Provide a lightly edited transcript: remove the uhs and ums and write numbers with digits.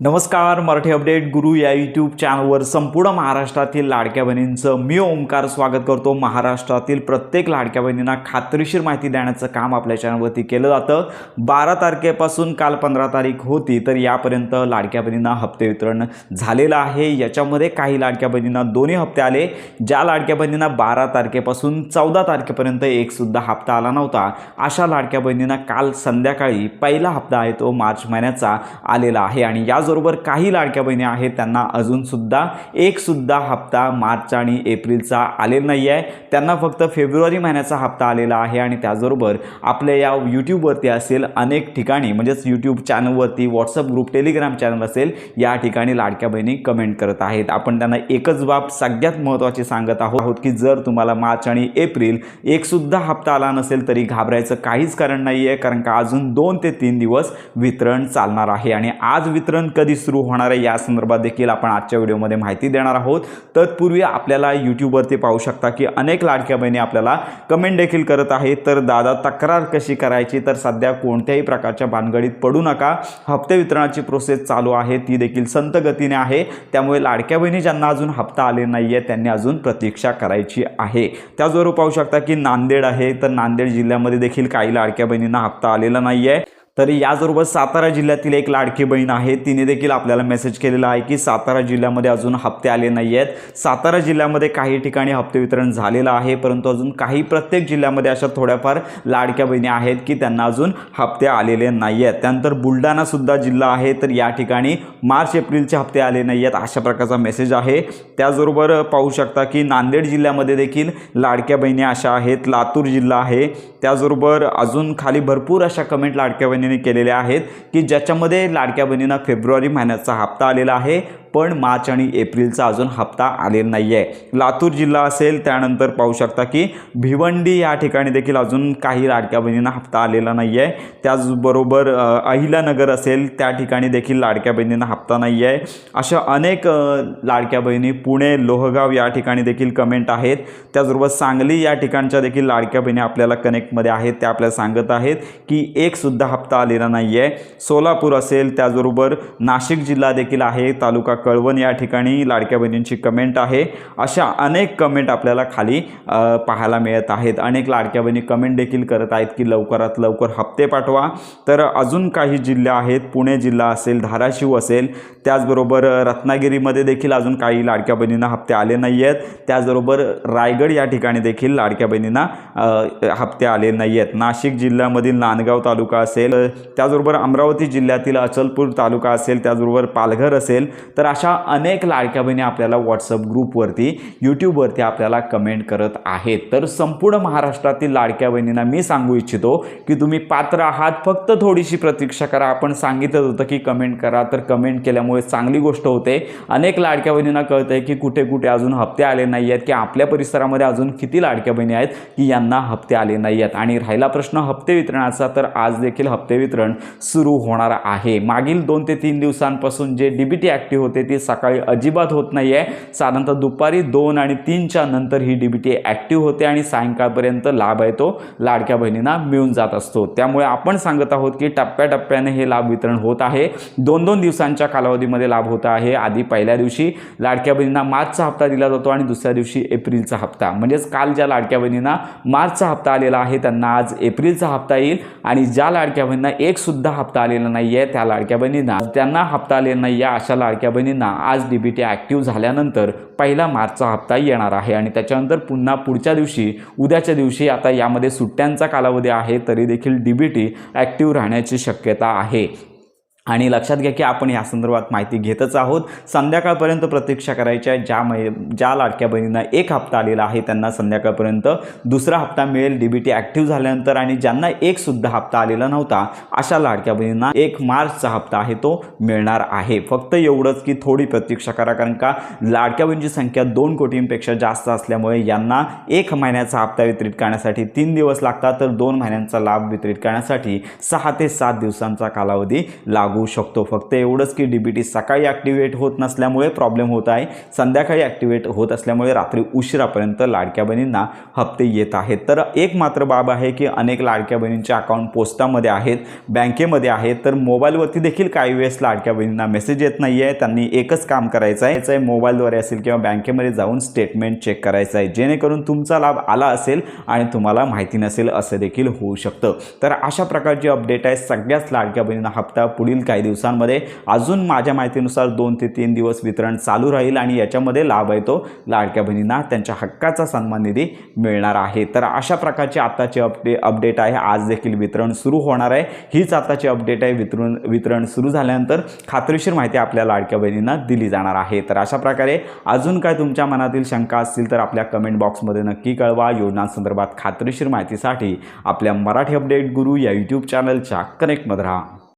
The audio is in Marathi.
नमस्कार, मराठी अपडेट गुरु या यूट्यूब चॅनलवर संपूर्ण महाराष्ट्रातील लाडक्या बहिणींचं मी ओमकार स्वागत करतो। महाराष्ट्रातील प्रत्येक लाडक्या बहिणींना खात्रीशीर माहिती देण्याचं काम आपल्या चॅनलवरती केलं जातं। 12 तारखेपासून काल 15 तारीख होती, तर यापर्यंत लाडक्या बहिणींना हप्ते वितरण झालेलं आहे। याच्यामध्ये काही लाडक्या बहिणींना दोन्ही हप्ते आले। ज्या लाडक्या बहिणींना 12 तारखेपासून 14 तारखेपर्यंत एक सुद्धा हप्ता आला नव्हता, अशा लाडक्या बहिणींना काल संध्याकाळी पहिला हप्ता आहे तो मार्च महिन्याचा आलेला आहे। आणि याचबरोबर काही लाडक्या बहिणी आहेत त्यांना अजून सुद्धा एक सुद्धा हप्ता मार्च आणि एप्रिलचा आलेला नाही आहे, त्यांना फक्त फेब्रुवारी महिन्याचा हप्ता आलेला आहे। आणि त्याचबरोबर आपल्या या यूट्यूबवरती असेल अनेक ठिकाणी, म्हणजेच यूट्यूब चॅनलवरती, व्हॉट्सअप ग्रुप, टेलिग्राम चॅनल असेल, या ठिकाणी लाडक्या बहिणी कमेंट करत आहेत। आपण त्यांना एकच बाब सगळ्यात महत्त्वाची सांगत आहोत की जर तुम्हाला मार्च आणि एप्रिल एक सुद्धा हप्ता आला नसेल तरी घाबरायचं काहीच कारण नाही आहे, कारण का अजून 2 ते 3 दिवस वितरण चालणार आहे। आणि आज वितरण कधी सुरू होणार आहे या संदर्भात देखील आपण आजच्या व्हिडिओमध्ये माहिती देणार आहोत। तत्पूर्वी आपल्याला यूट्यूबवरती पाहू शकता की अनेक लाडक्या बहिणी आपल्याला कमेंट देखील करत आहेत, तर दादा तक्रार कशी करायची? तर सध्या कोणत्याही प्रकारच्या भानगडीत पडू नका, हप्ते वितरणाची प्रोसेस चालू आहे, ती देखील संत गतीने आहे। त्यामुळे लाडक्या बहिणी ज्यांना अजून हप्ता आले नाही आहे त्यांनी अजून प्रतीक्षा करायची आहे। त्याचबरोबर पाहू शकता की नांदेड आहे, तर नांदेड जिल्ह्यामध्ये देखील काही लाडक्या बहिणींना हप्ता आलेला नाही आहे। तर याचबरोबर सातारा जिल्ह्यातील एक लाडकी बहीण आहे, तिने देखील आपल्याला मेसेज केलेला आहे की सातारा जिल्ह्यामध्ये अजून हप्ते आले नाही आहेत। सातारा जिल्ह्यामध्ये काही ठिकाणी हप्ते वितरण झालेलं आहे, परंतु अजून काही प्रत्येक जिल्ह्यामध्ये अशा थोड्याफार लाडक्या बहिणी आहेत की त्यांना अजून हप्ते आलेले नाही आहेत। त्यानंतर बुलढाणा सुद्धा जिल्हा आहे, तर या ठिकाणी मार्च एप्रिलचे हप्ते आले नाही आहेत, अशा प्रकारचा मेसेज आहे। त्याचबरोबर पाहू शकता की नांदेड जिल्ह्यामध्ये देखील लाडक्या बहिणी अशा आहेत, लातूर जिल्हा आहे। त्याचबरोबर अजून खाली भरपूर अशा कमेंट लाडक्या बहिणींनी केलेल्या आहेत की ज्याच्यामध्ये लाडक्या बहिणींना फेब्रुवारी महिन्याचा हप्ता आलेला आहे, पण मार्च आणि एप्रिलचा अजून हप्ता आलेला नाही आहे। लातूर जिल्हा असेल, त्यानंतर पाहू शकता की भिवंडी या ठिकाणी देखील अजून काही लाडक्या बहिणींना हप्ता आलेला नाही आहे। त्याचबरोबर अहिल्यानगर असेल, त्या ठिकाणी देखील लाडक्या बहिणींना हप्ता नाही आहे। अशा अनेक लाडक्या बहिणी, पुणे, लोहगाव या ठिकाणी देखील कमेंट आहेत। त्याचबरोबर सांगली या ठिकाणच्या देखील लाडक्या बहिणी आपल्याला कनेक्टमध्ये आहेत, त्या आपल्याला सांगत आहेत की एक सुद्धा हप्ता आलेला नाही आहे। सोलापूर असेल, त्याचबरोबर नाशिक जिल्हा देखील आहे, तालुका कळवण या ठिकाणी लाडक्या बहिणींची कमेंट आहे। अशा अनेक कमेंट आपल्याला खाली पाहायला मिळत आहेत। अनेक लाडक्या बहिणी कमेंट देखील करत आहेत की लवकरात लवकर हप्ते पाठवा। तर अजून काही जिल्हे आहेत, पुणे जिल्हा असेल, धाराशिव असेल, त्याचबरोबर रत्नागिरीमध्ये देखील अजून काही लाडक्या बहिणींना हप्ते आले नाही आहेत। त्याचबरोबर रायगड या ठिकाणी देखील लाडक्या बहिणींना हप्ते आले नाही आहेत। नाशिक जिल्ह्यामधील नांदगाव तालुका असेल, त्याचबरोबर अमरावती जिल्ह्यातील अचलपूर तालुका असेल, त्याचबरोबर पालघर असेल, तर अशा अनेक लाडक्या बहिणी आपल्याला व्हॉट्सअप ग्रुपवरती, यूट्यूबवरती आपल्याला कमेंट करत आहेत। तर संपूर्ण महाराष्ट्रातील लाडक्या बहिणींना मी सांगू इच्छितो की तुम्ही पात्र आहात, फक्त थोडीशी प्रतीक्षा करा। आपण सांगितलं होतं की कमेंट करा, तर कमेंट केल्यामुळे चांगली गोष्ट होते। अनेक लाडक्या बहिणींना कळतं आहे की कुठे कुठे अजून हप्ते आले नाही आहेत, की आपल्या परिसरामध्ये अजून किती लाडक्या बहिणी आहेत की यांना हप्ते आले नाही आहेत। आणि राहिला प्रश्न हप्ते वितरणाचा, तर आज देखील हप्ते वितरण सुरू होणार आहे। मागील 2 ते 3 दिवसांपासून जे डीबीटी ॲक्टिव्ह होते ते सकाळी अजिबात होत नाही आहे। साधारणतः दुपारी 2 आणि 3च्या नंतर ही डीबीटी ॲक्टिव्ह होते आणि सायंकाळपर्यंत लाभ आहे तो लाडक्या बहिणींना मिळून जात असतो। त्यामुळे आपण सांगत आहोत की टप्प्याटप्प्याने हे लाभ वितरण होत आहे। 2-2 दिवसांच्या कालावधीमध्ये लाभ होत आहे। आधी पहिल्या दिवशी लाडक्या बहिणींना मार्चचा हप्ता दिला जातो आणि दुसऱ्या दिवशी एप्रिलचा हप्ता, म्हणजेच काल ज्या लाडक्या बहिणींना मार्चचा हप्ता आलेला आहे त्यांना आज एप्रिलचा हप्ता येईल। आणि ज्या लाडक्या बहिणींना एक सुद्धा हप्ता आलेला नाही आहे, त्या लाडक्या बहिणींना, त्यांना हप्ता आलेला नाही आहे, अशा लाडक्या बहिणींना आज डीबीटी ॲक्टिव्ह झाल्यानंतर पहिला मार्चचा हप्ता येणार आहे। आणि त्याच्यानंतर पुन्हा पुढच्या दिवशी, उद्याच्या दिवशी, आता यामध्ये सुट्ट्यांचा कालावधी आहे तरी देखील डीबीटी ॲक्टिव्ह राहण्याची शक्यता आहे। आणि लक्षात घ्या की आपण या संदर्भात माहिती घेतच आहोत। संध्याकाळपर्यंत प्रतीक्षा करायची आहे। ज्या लाडक्या बहिणींना एक हप्ता आलेला आहे त्यांना संध्याकाळपर्यंत दुसरा हप्ता मिळेल डीबीटी ॲक्टिव्ह झाल्यानंतर। आणि ज्यांना एक सुद्धा हप्ता आलेला नव्हता अशा लाडक्या बहिणींना 1 मार्चचा हप्ता आहे तो मिळणार आहे। फक्त एवढंच की थोडी प्रतीक्षा करा, कारण का लाडक्या बहिणींची संख्या 2 कोटींपेक्षा जास्त असल्यामुळे यांना 1 महिन्याचा हप्ता वितरित करण्यासाठी 3 दिवस लागतात, तर 2 महिन्यांचा लाभ वितरित करण्यासाठी 6 ते 7 दिवसांचा कालावधी लागू लागू शकतो. फक्त एवढंच की DBT सकाळी ॲक्टिवेट होत नसल्यामुळे प्रॉब्लेम होत आहे, संध्याकाळी ॲक्टिवेट होत असल्यामुळे रात्री उशिरापर्यंत लाडक्या बहिणींना हप्ते येत आहेत. तर एक मात्र बाब आहे की अनेक लाडक्या बहिणींचे अकाउंट पोस्टामध्ये आहेत, बँकेमध्ये आहेत, तर मोबाईलवरती देखील काही वेळेस लाडक्या बहिणींना मेसेज येत नाही आहे. त्यांनी एकच काम करायचं आहे, मोबाईलद्वारे असेल किंवा बँकेमध्ये जाऊन स्टेटमेंट चेक करायचं आहे, जेणेकरून तुमचा लाभ आला असेल आणि तुम्हाला माहिती नसेल असं देखील होऊ शकतं. तर अशा प्रकारची अपडेट आहे. सगळ्याच लाडक्या बहिणींना हप्ता पुढील काही दिवसांमध्ये, अजून माझ्या माहितीनुसार 2 ते 3 दिवस वितरण चालू राहील आणि याच्यामध्ये लाभ आहे तो लाडक्या बहिणींना त्यांच्या हक्काचा सन्मान निधी मिळणार आहे. तर अशा प्रकारची आताची अपडेट आहे. आज देखील वितरण सुरू होणार आहे. हीच आताची अपडेट आहे. वितरण सुरू झाल्यानंतर खात्रीशीर माहिती आपल्या लाडक्या बहिणींना दिली जाणार आहे. तर अशा प्रकारे अजून काय तुमच्या मनातील शंका असतील तर आपल्या कमेंट बॉक्समध्ये नक्की कळवा. योजनांसंदर्भात खात्रीशीर माहितीसाठी आपल्या मराठी अपडेट गुरु या यूट्यूब चॅनलच्या कनेक्टमध्ये राहा.